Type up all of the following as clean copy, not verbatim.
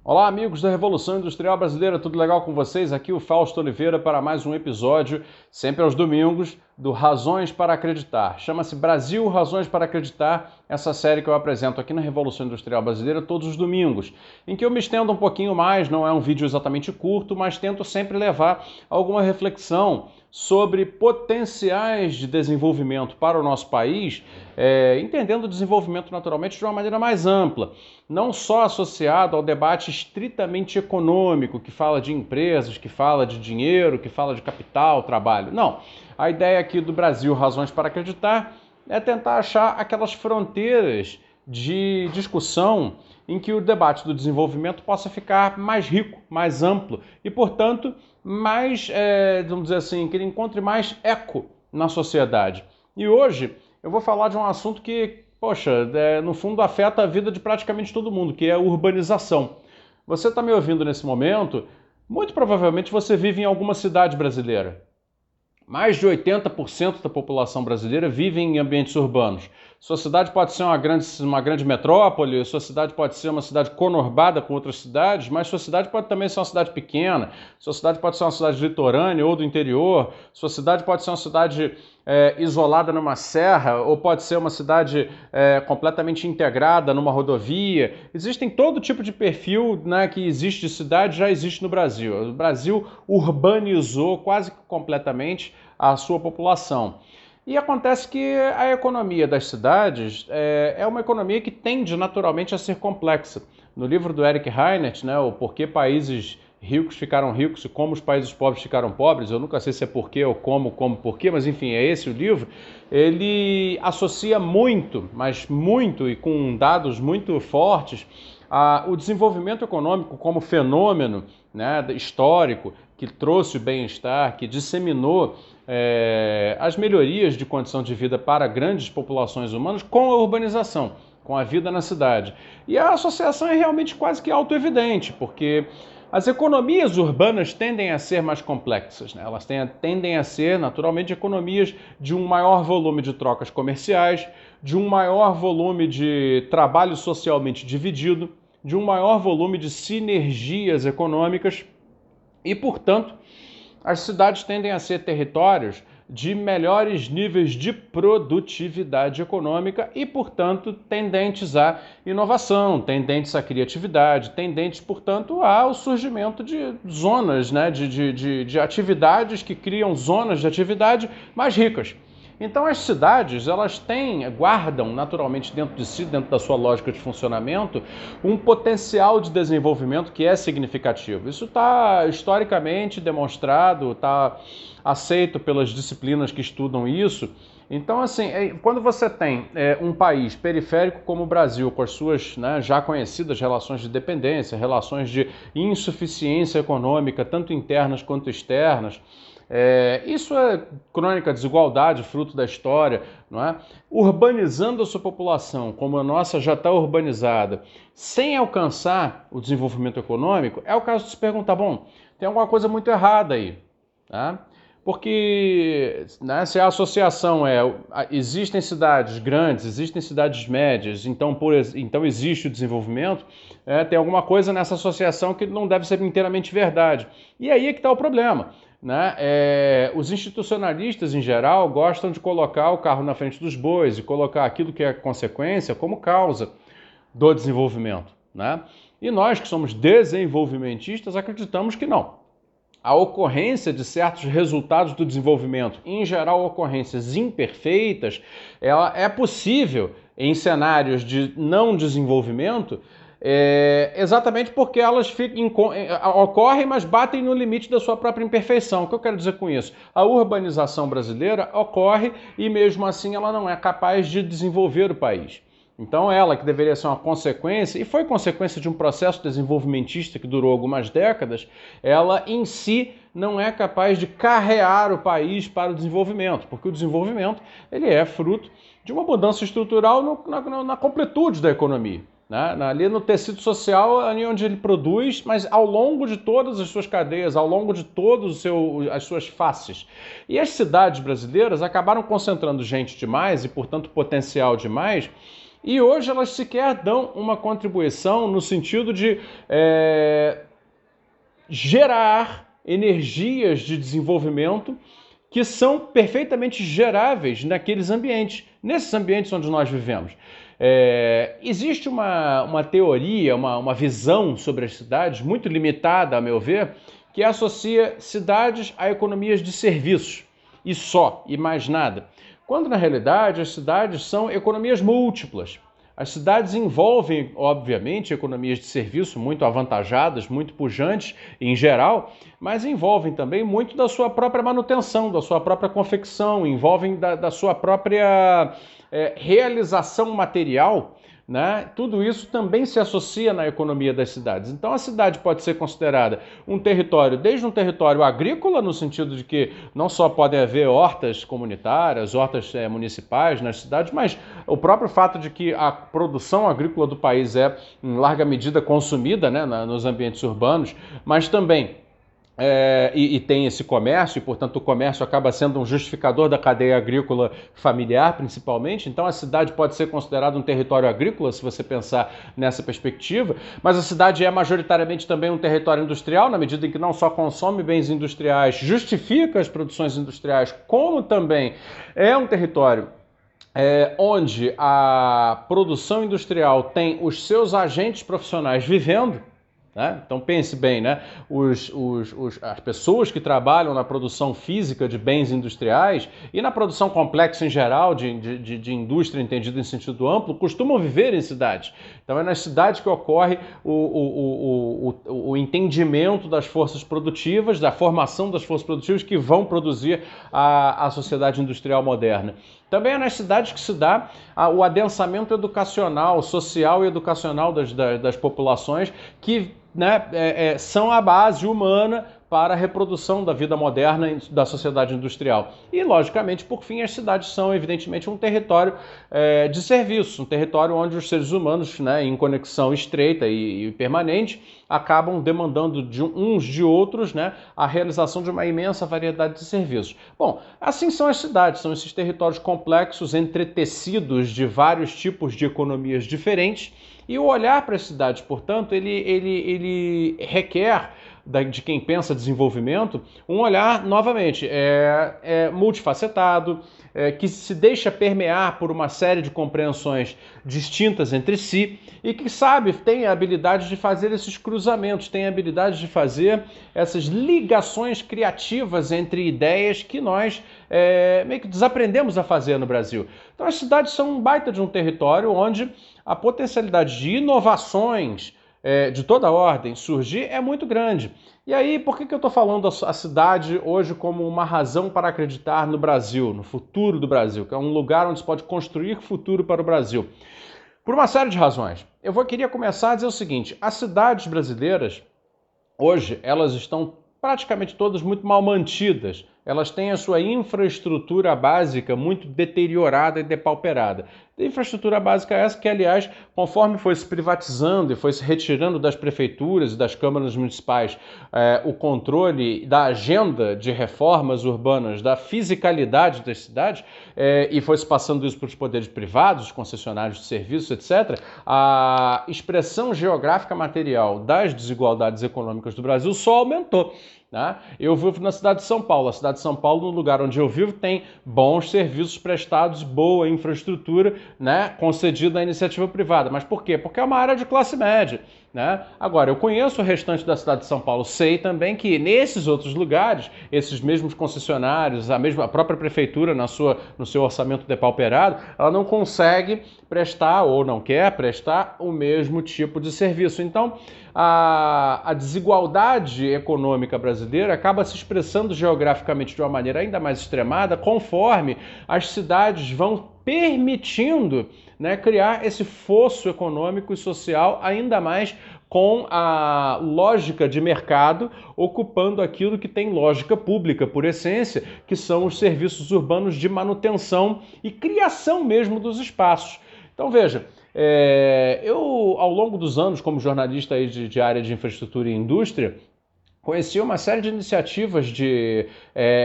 Olá, amigos da Revolução Industrial Brasileira, tudo legal com vocês? Aqui o Fausto Oliveira para mais um episódio, sempre aos domingos, do Razões para Acreditar. Chama-se Brasil Razões para Acreditar, essa série que eu apresento aqui na Revolução Industrial Brasileira todos os domingos, em que eu me estendo um pouquinho mais, não é um vídeo exatamente curto, mas tento sempre levar alguma reflexão sobre potenciais de desenvolvimento para o nosso país, entendendo o desenvolvimento naturalmente de uma maneira mais ampla, não só associado ao debate estritamente econômico, que fala de empresas, que fala de dinheiro, que fala de capital, trabalho. Não. A ideia aqui do Brasil Razões para Acreditar é tentar achar aquelas fronteiras de discussão em que o debate do desenvolvimento possa ficar mais rico, mais amplo e, portanto, mais, vamos dizer assim, que ele encontre mais eco na sociedade. E hoje eu vou falar de um assunto que, poxa, no fundo afeta a vida de praticamente todo mundo, que é a urbanização. Você está me ouvindo nesse momento? Muito provavelmente você vive em alguma cidade brasileira. Mais de 80% da população brasileira vive em ambientes urbanos. Sua cidade pode ser uma grande metrópole, sua cidade pode ser uma cidade conurbada com outras cidades, mas sua cidade pode também ser uma cidade pequena, sua cidade pode ser uma cidade litorânea ou do interior, sua cidade pode ser uma cidade isolada numa serra, ou pode ser uma cidade completamente integrada numa rodovia. Existem todo tipo de perfil, né, que existe de cidade, já existe no Brasil. O Brasil urbanizou quase que completamente a sua população. E acontece que a economia das cidades é uma economia que tende naturalmente a ser complexa. No livro do Eric Reinert, né, o Porquê Países Ricos Ficaram Ricos e Como os Países Pobres Ficaram Pobres, eu nunca sei se é porquê ou como porquê, mas enfim, é esse o livro, ele associa muito, mas muito e com dados muito fortes, o desenvolvimento econômico como fenômeno, né, histórico, que trouxe o bem-estar, que disseminou as melhorias de condição de vida para grandes populações humanas com a urbanização, com a vida na cidade. E a associação é realmente quase que autoevidente, porque as economias urbanas tendem a ser mais complexas, né? Elas tendem a ser, naturalmente, economias de um maior volume de trocas comerciais, de um maior volume de trabalho socialmente dividido, de um maior volume de sinergias econômicas e, portanto, as cidades tendem a ser territórios de melhores níveis de produtividade econômica e, portanto, tendentes à inovação, tendentes à criatividade, tendentes, portanto, ao surgimento de zonas, né, de atividades que criam zonas de atividade mais ricas. Então as cidades, elas guardam naturalmente dentro de si, dentro da sua lógica de funcionamento, um potencial de desenvolvimento que é significativo. Isso está historicamente demonstrado, está aceito pelas disciplinas que estudam isso. Então, assim, quando você tem um país periférico como o Brasil, com as suas, né, já conhecidas relações de dependência, relações de insuficiência econômica, tanto internas quanto externas, isso é crônica desigualdade, fruto da história, não é? Urbanizando a sua população, como a nossa já está urbanizada, sem alcançar o desenvolvimento econômico, é o caso de se perguntar, bom, tem alguma coisa muito errada aí, tá? Porque, né, se a associação existem cidades grandes, existem cidades médias, então existe o desenvolvimento, tem alguma coisa nessa associação que não deve ser inteiramente verdade. E aí é que está o problema. Né? Os institucionalistas, em geral, gostam de colocar o carro na frente dos bois e colocar aquilo que é consequência como causa do desenvolvimento. Né? E nós, que somos desenvolvimentistas, acreditamos que não. A ocorrência de certos resultados do desenvolvimento, em geral ocorrências imperfeitas, ela é possível em cenários de não desenvolvimento, exatamente porque elas ocorrem, mas batem no limite da sua própria imperfeição. O que eu quero dizer com isso? A urbanização brasileira ocorre e mesmo assim ela não é capaz de desenvolver o país. Então ela, que deveria ser uma consequência, e foi consequência de um processo desenvolvimentista que durou algumas décadas, ela em si não é capaz de carrear o país para o desenvolvimento, porque o desenvolvimento ele é fruto de uma mudança estrutural na completude da economia. Né? Ali no tecido social, ali onde ele produz, mas ao longo de todas as suas cadeias, ao longo de todas as suas faces. E as cidades brasileiras acabaram concentrando gente demais e, portanto, potencial demais, E hoje elas sequer dão uma contribuição no sentido de gerar energias de desenvolvimento que são perfeitamente geráveis naqueles ambientes, nesses ambientes onde nós vivemos. Existe uma teoria, uma visão sobre as cidades muito limitada, a meu ver, que associa cidades a economias de serviços e só, e mais nada. Quando na realidade as cidades são economias múltiplas. As cidades envolvem, obviamente, economias de serviço muito avantajadas, muito pujantes em geral, mas envolvem também muito da sua própria manutenção, da sua própria confecção, envolvem da sua própria realização material, né? Tudo isso também se associa na economia das cidades. Então a cidade pode ser considerada um território, desde um território agrícola, no sentido de que não só podem haver hortas comunitárias, hortas municipais nas cidades, mas o próprio fato de que a produção agrícola do país é em larga medida consumida, né, nos ambientes urbanos, mas também e tem esse comércio, e portanto o comércio acaba sendo um justificador da cadeia agrícola familiar, principalmente. Então a cidade pode ser considerada um território agrícola, se você pensar nessa perspectiva, mas a cidade é majoritariamente também um território industrial, na medida em que não só consome bens industriais, justifica as produções industriais, como também é um território onde a produção industrial tem os seus agentes profissionais vivendo. Né? Então pense bem, né? As pessoas que trabalham na produção física de bens industriais e na produção complexa em geral, de indústria entendida em sentido amplo, costumam viver em cidades. Então é nas cidades que ocorre o entendimento das forças produtivas, da formação das forças produtivas que vão produzir a sociedade industrial moderna. Também é nas cidades que se dá o adensamento educacional, social e educacional das populações que são a base humana para a reprodução da vida moderna da sociedade industrial. E, logicamente, por fim, as cidades são, evidentemente, um território de serviço, um território onde os seres humanos, em conexão estreita e permanente, acabam demandando uns de outros a realização de uma imensa variedade de serviços. Bom, assim são as cidades, são esses territórios complexos, entretecidos de vários tipos de economias diferentes, e o olhar para as cidades, portanto, ele requer de quem pensa desenvolvimento, um olhar, novamente, multifacetado, que se deixa permear por uma série de compreensões distintas entre si e que, tem a habilidade de fazer esses cruzamentos, tem a habilidade de fazer essas ligações criativas entre ideias que nós meio que desaprendemos a fazer no Brasil. Então as cidades são um baita de um território onde a potencialidade de inovações de toda ordem surgir é muito grande. E aí, por que eu estou falando a cidade hoje como uma razão para acreditar no Brasil, no futuro do Brasil, que é um lugar onde se pode construir futuro para o Brasil? Por uma série de razões. Eu queria começar a dizer o seguinte: as cidades brasileiras, hoje, elas estão praticamente todas muito mal mantidas. Elas têm a sua infraestrutura básica muito deteriorada e depauperada. A infraestrutura básica é essa que, aliás, conforme foi se privatizando e foi se retirando das prefeituras e das câmaras municipais o controle da agenda de reformas urbanas, da fisicalidade das cidades, e foi se passando isso para os poderes privados, os concessionários de serviços, etc., a expressão geográfica material das desigualdades econômicas do Brasil só aumentou. Eu vivo na cidade de São Paulo. A cidade de São Paulo, no lugar onde eu vivo, tem bons serviços prestados, boa infraestrutura, concedida à iniciativa privada. Mas por quê? Porque é uma área de classe média. Agora, eu conheço o restante da cidade de São Paulo, sei também que nesses outros lugares, esses mesmos concessionários, a própria prefeitura no seu orçamento depauperado, ela não consegue prestar ou não quer prestar o mesmo tipo de serviço. Então, a desigualdade econômica brasileira acaba se expressando geograficamente de uma maneira ainda mais extremada conforme as cidades vão permitindo criar esse fosso econômico e social ainda mais com a lógica de mercado ocupando aquilo que tem lógica pública, por essência, que são os serviços urbanos de manutenção e criação mesmo dos espaços. Então veja, eu ao longo dos anos como jornalista aí de área de infraestrutura e indústria, conheci uma série de iniciativas de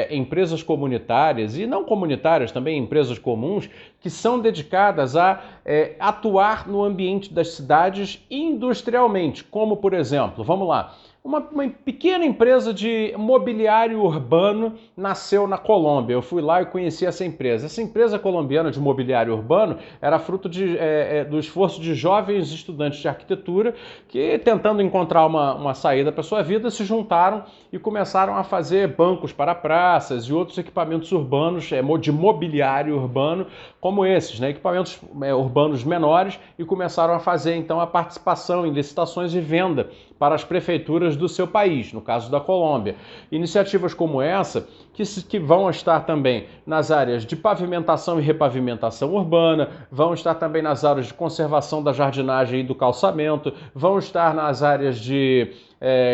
empresas comunitárias e não comunitárias, também empresas comuns, que são dedicadas a atuar no ambiente das cidades industrialmente, como por exemplo, vamos lá, uma pequena empresa de mobiliário urbano nasceu na Colômbia. Eu fui lá e conheci essa empresa. Essa empresa colombiana de mobiliário urbano era fruto do esforço de jovens estudantes de arquitetura que, tentando encontrar uma saída para a sua vida, se juntaram e começaram a fazer bancos para praças e outros equipamentos urbanos, de mobiliário urbano, como esses, né? Equipamentos urbanos menores, e começaram a fazer então a participação em licitações e venda para as prefeituras do seu país, no caso da Colômbia. Iniciativas como essa, que vão estar também nas áreas de pavimentação e repavimentação urbana, vão estar também nas áreas de conservação da jardinagem e do calçamento, vão estar nas áreas de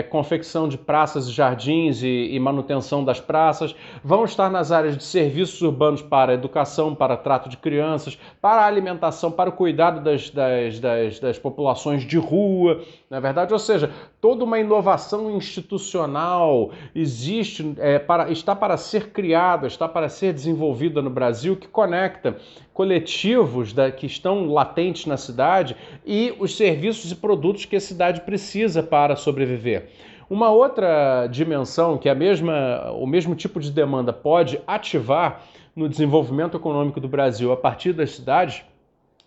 confecção de praças e jardins e manutenção das praças, vão estar nas áreas de serviços urbanos para educação, para trato de crianças, para alimentação, para o cuidado das populações de rua, na verdade, ou seja, toda uma inovação institucional existe, está para ser criada, está para ser desenvolvida no Brasil, que conecta coletivos que estão latentes na cidade e os serviços e produtos que a cidade precisa para sobreviver. Uma outra dimensão que o mesmo tipo de demanda pode ativar no desenvolvimento econômico do Brasil a partir das cidades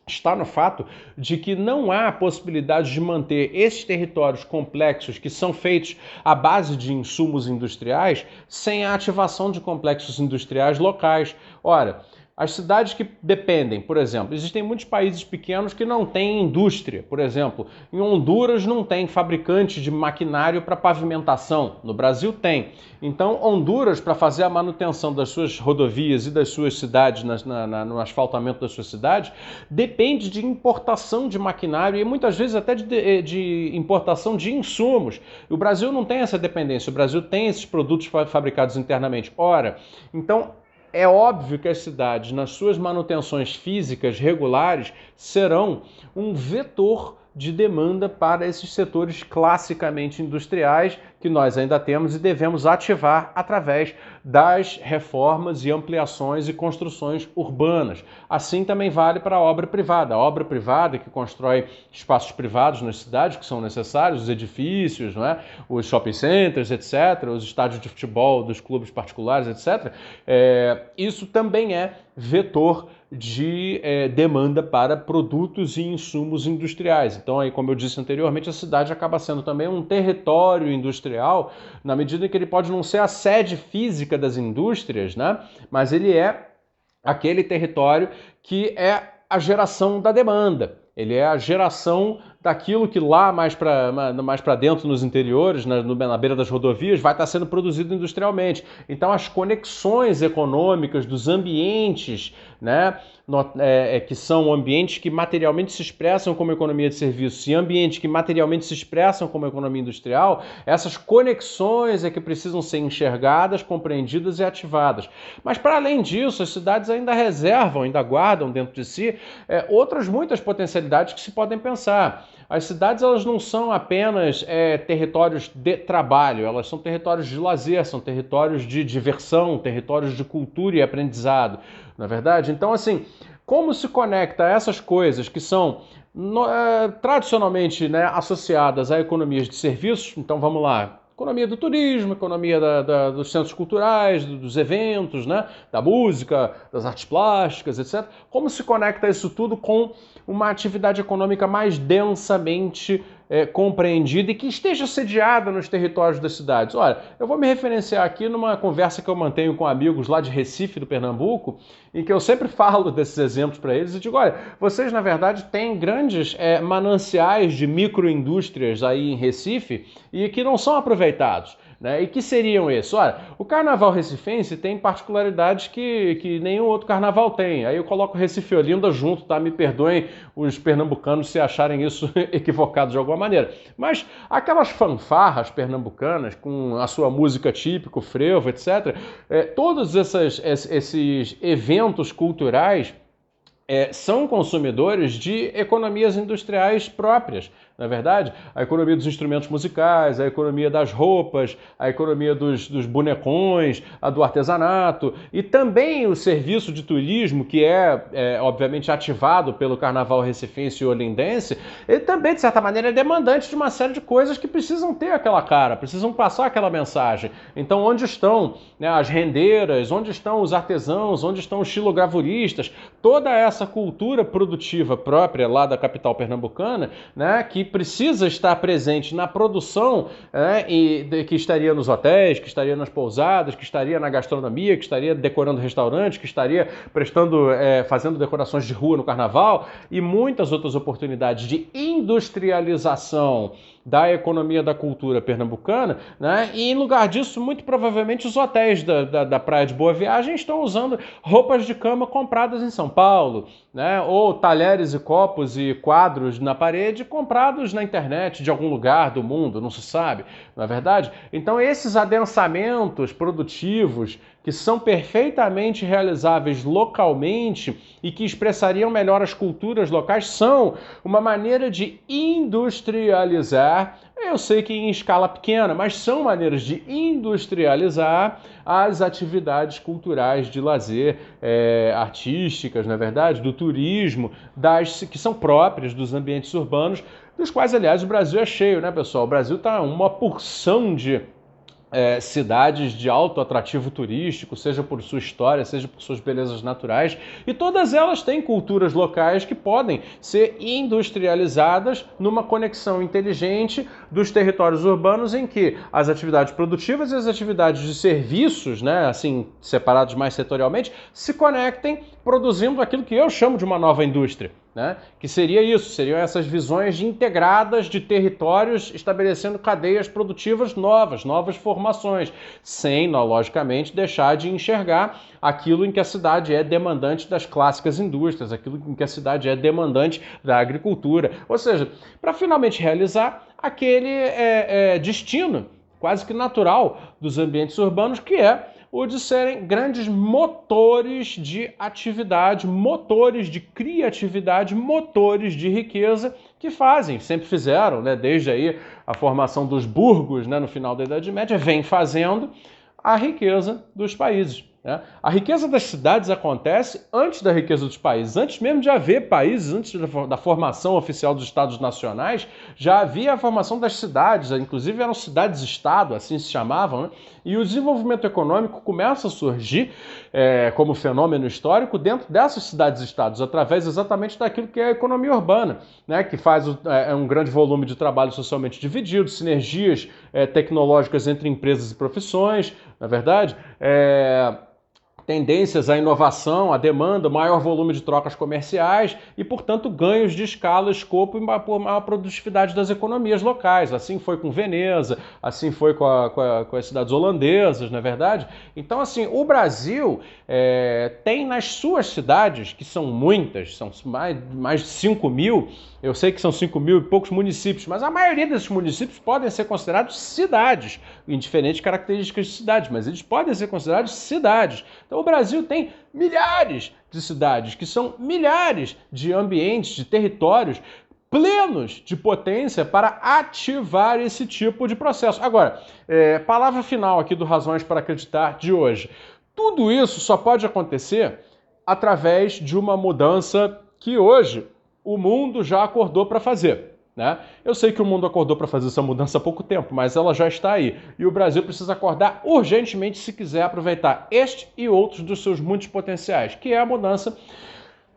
está no fato de que não há possibilidade de manter esses territórios complexos que são feitos à base de insumos industriais sem a ativação de complexos industriais locais. Ora, as cidades que dependem, por exemplo, existem muitos países pequenos que não têm indústria. Por exemplo, em Honduras não tem fabricante de maquinário para pavimentação. No Brasil tem. Então, Honduras, para fazer a manutenção das suas rodovias e das suas cidades, no asfaltamento das suas cidades, depende de importação de maquinário e muitas vezes até de importação de insumos. O Brasil não tem essa dependência. O Brasil tem esses produtos fabricados internamente. Ora, então, é óbvio que as cidades, nas suas manutenções físicas regulares, serão um vetor de demanda para esses setores classicamente industriais que nós ainda temos e devemos ativar através das reformas e ampliações e construções urbanas. Assim também vale para a obra privada. A obra privada que constrói espaços privados nas cidades que são necessários, os edifícios, não é? Os shopping centers, etc., os estádios de futebol dos clubes particulares, etc., isso também é vetor de demanda para produtos e insumos industriais. Então, aí, como eu disse anteriormente, a cidade acaba sendo também um território industrial, na medida em que ele pode não ser a sede física das indústrias, né? Mas ele é aquele território que é a geração da demanda. Ele é a geração daquilo que lá mais para dentro, nos interiores, na beira das rodovias, vai estar sendo produzido industrialmente. Então, as conexões econômicas dos ambientes, né, que são ambientes que materialmente se expressam como economia de serviços e ambientes que materialmente se expressam como economia industrial, essas conexões é que precisam ser enxergadas, compreendidas e ativadas. Mas, para além disso, as cidades ainda reservam, ainda guardam dentro de si outras muitas potencialidades que se podem pensar. As cidades, elas não são apenas territórios de trabalho, elas são territórios de lazer, são territórios de diversão, territórios de cultura e aprendizado, não é verdade? Então, assim, como se conecta essas coisas que são tradicionalmente, né, associadas a economias de serviços? Então, vamos lá. Economia do turismo, economia dos centros culturais, dos eventos, né? Da música, das artes plásticas, etc. Como se conecta isso tudo com uma atividade econômica mais densamente compreendida e que esteja sediada nos territórios das cidades? Olha, eu vou me referenciar aqui numa conversa que eu mantenho com amigos lá de Recife, do Pernambuco, em que eu sempre falo desses exemplos para eles e digo, olha, vocês na verdade têm grandes mananciais de microindústrias aí em Recife e que não são aproveitados. Né? E que seriam esses? Olha, o carnaval recifense tem particularidades que nenhum outro carnaval tem. Aí eu coloco Recife e Olinda junto, tá? Me perdoem os pernambucanos se acharem isso equivocado de alguma maneira. Mas aquelas fanfarras pernambucanas com a sua música típica, o frevo, etc., todos esses eventos culturais são consumidores de economias industriais próprias, não é verdade? A economia dos instrumentos musicais, a economia das roupas, a economia dos bonecões, a do artesanato e também o serviço de turismo, que obviamente ativado pelo Carnaval Recifense e Olindense, ele também, de certa maneira, é demandante de uma série de coisas que precisam ter aquela cara, precisam passar aquela mensagem. Então, onde estão, né, as rendeiras, onde estão os artesãos, onde estão os xilogravuristas, toda essa cultura produtiva própria lá da capital pernambucana, né, que precisa estar presente na produção, que estaria nos hotéis, que estaria nas pousadas, que estaria na gastronomia, que estaria decorando restaurantes, que estaria fazendo decorações de rua no carnaval e muitas outras oportunidades de industrialização da economia da cultura pernambucana, né? E em lugar disso, muito provavelmente os hotéis da Praia de Boa Viagem estão usando roupas de cama compradas em São Paulo, né? Ou talheres e copos e quadros na parede comprados na internet de algum lugar do mundo, não se sabe, não é verdade? Então esses adensamentos produtivos que são perfeitamente realizáveis localmente e que expressariam melhor as culturas locais são uma maneira de industrializar. Eu sei que em escala pequena, mas são maneiras de industrializar as atividades culturais de lazer, artísticas, na verdade, do turismo, que são próprias dos ambientes urbanos, dos quais, aliás, o Brasil é cheio, né, pessoal? O Brasil está uma porção de cidades de alto atrativo turístico, seja por sua história, seja por suas belezas naturais, e todas elas têm culturas locais que podem ser industrializadas numa conexão inteligente dos territórios urbanos em que as atividades produtivas e as atividades de serviços, né, assim, separados mais setorialmente, se conectem produzindo aquilo que eu chamo de uma nova indústria. Né? Que seria isso, seriam essas visões integradas de territórios estabelecendo cadeias produtivas novas formações, sem, logicamente, deixar de enxergar aquilo em que a cidade é demandante das clássicas indústrias, aquilo em que a cidade é demandante da agricultura. Ou seja, para finalmente realizar aquele destino quase que natural dos ambientes urbanos, que é o de serem grandes motores de atividade, motores de criatividade, motores de riqueza que sempre fizeram, né, desde aí a formação dos burgos, né, no final da Idade Média, vem fazendo a riqueza dos países. Né? A riqueza das cidades acontece antes da riqueza dos países. Antes mesmo de haver países, antes da formação oficial dos Estados nacionais, já havia a formação das cidades, inclusive eram cidades-estado, assim se chamavam, né? E o desenvolvimento econômico começa a surgir como fenômeno histórico dentro dessas cidades-estados, através exatamente daquilo que é a economia urbana, né? Que faz um grande volume de trabalho socialmente dividido, sinergias tecnológicas entre empresas e profissões, na verdade, tendências à inovação, à demanda, maior volume de trocas comerciais e, portanto, ganhos de escala, escopo e maior produtividade das economias locais. Assim foi com Veneza, assim foi com as cidades holandesas, não é verdade? Então, assim, o Brasil tem nas suas cidades, que são muitas, são mais de 5 mil, eu sei que são 5 mil e poucos municípios, mas a maioria desses municípios podem ser considerados cidades, em diferentes características de cidades, mas eles podem ser considerados cidades. Então o Brasil tem milhares de cidades, que são milhares de ambientes, de territórios plenos de potência para ativar esse tipo de processo. Agora, palavra final aqui do Razões para Acreditar de hoje. Tudo isso só pode acontecer através de uma mudança que hoje o mundo já acordou para fazer. Né? Eu sei que o mundo acordou para fazer essa mudança há pouco tempo, mas ela já está aí. E o Brasil precisa acordar urgentemente se quiser aproveitar este e outros dos seus muitos potenciais, que é a mudança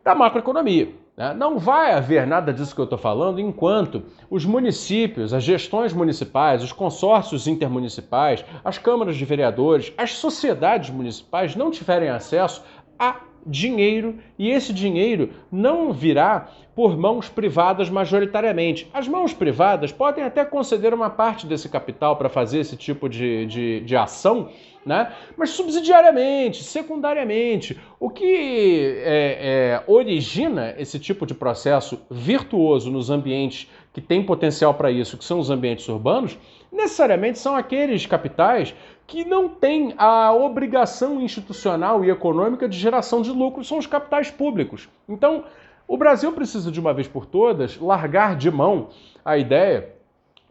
da macroeconomia. Né? Não vai haver nada disso que eu estou falando enquanto os municípios, as gestões municipais, os consórcios intermunicipais, as câmaras de vereadores, as sociedades municipais não tiverem acesso a dinheiro, e esse dinheiro não virá por mãos privadas majoritariamente. As mãos privadas podem até conceder uma parte desse capital para fazer esse tipo de ação, né? Mas subsidiariamente, secundariamente. O que origina esse tipo de processo virtuoso nos ambientes que têm potencial para isso, que são os ambientes urbanos, necessariamente são aqueles capitais que não têm a obrigação institucional e econômica de geração de lucro, são os capitais públicos. Então, O Brasil precisa, de uma vez por todas, largar de mão a ideia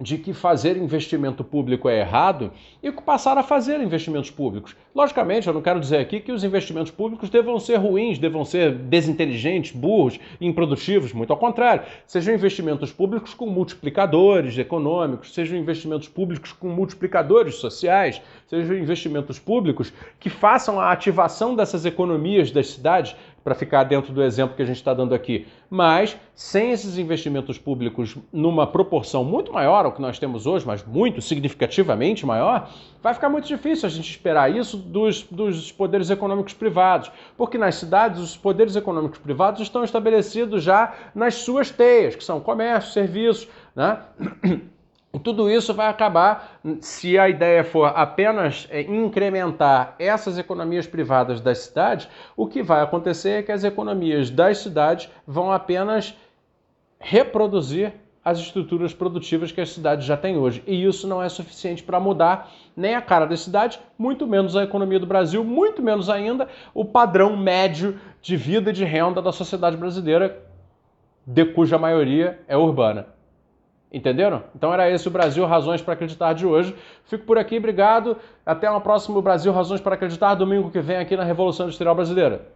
de que fazer investimento público é errado e passar a fazer investimentos públicos. Logicamente, eu não quero dizer aqui que os investimentos públicos devam ser ruins, devam ser desinteligentes, burros, improdutivos, muito ao contrário. Sejam investimentos públicos com multiplicadores econômicos, sejam investimentos públicos com multiplicadores sociais, sejam investimentos públicos que façam a ativação dessas economias das cidades, para ficar dentro do exemplo que a gente está dando aqui. Mas, sem esses investimentos públicos numa proporção muito maior ao que nós temos hoje, mas muito significativamente maior, vai ficar muito difícil a gente esperar isso dos poderes econômicos privados. Porque nas cidades, os poderes econômicos privados estão estabelecidos já nas suas teias, que são comércio, serviços, né? E tudo isso vai acabar, se a ideia for apenas incrementar essas economias privadas das cidades, o que vai acontecer é que as economias das cidades vão apenas reproduzir as estruturas produtivas que as cidades já têm hoje. E isso não é suficiente para mudar nem a cara das cidades, muito menos a economia do Brasil, muito menos ainda o padrão médio de vida e de renda da sociedade brasileira, de cuja maioria é urbana. Entenderam? Então era esse o Brasil Razões para Acreditar de hoje. Fico por aqui, obrigado. Até uma próxima Brasil Razões para Acreditar, domingo que vem aqui na Revolução Industrial Brasileira.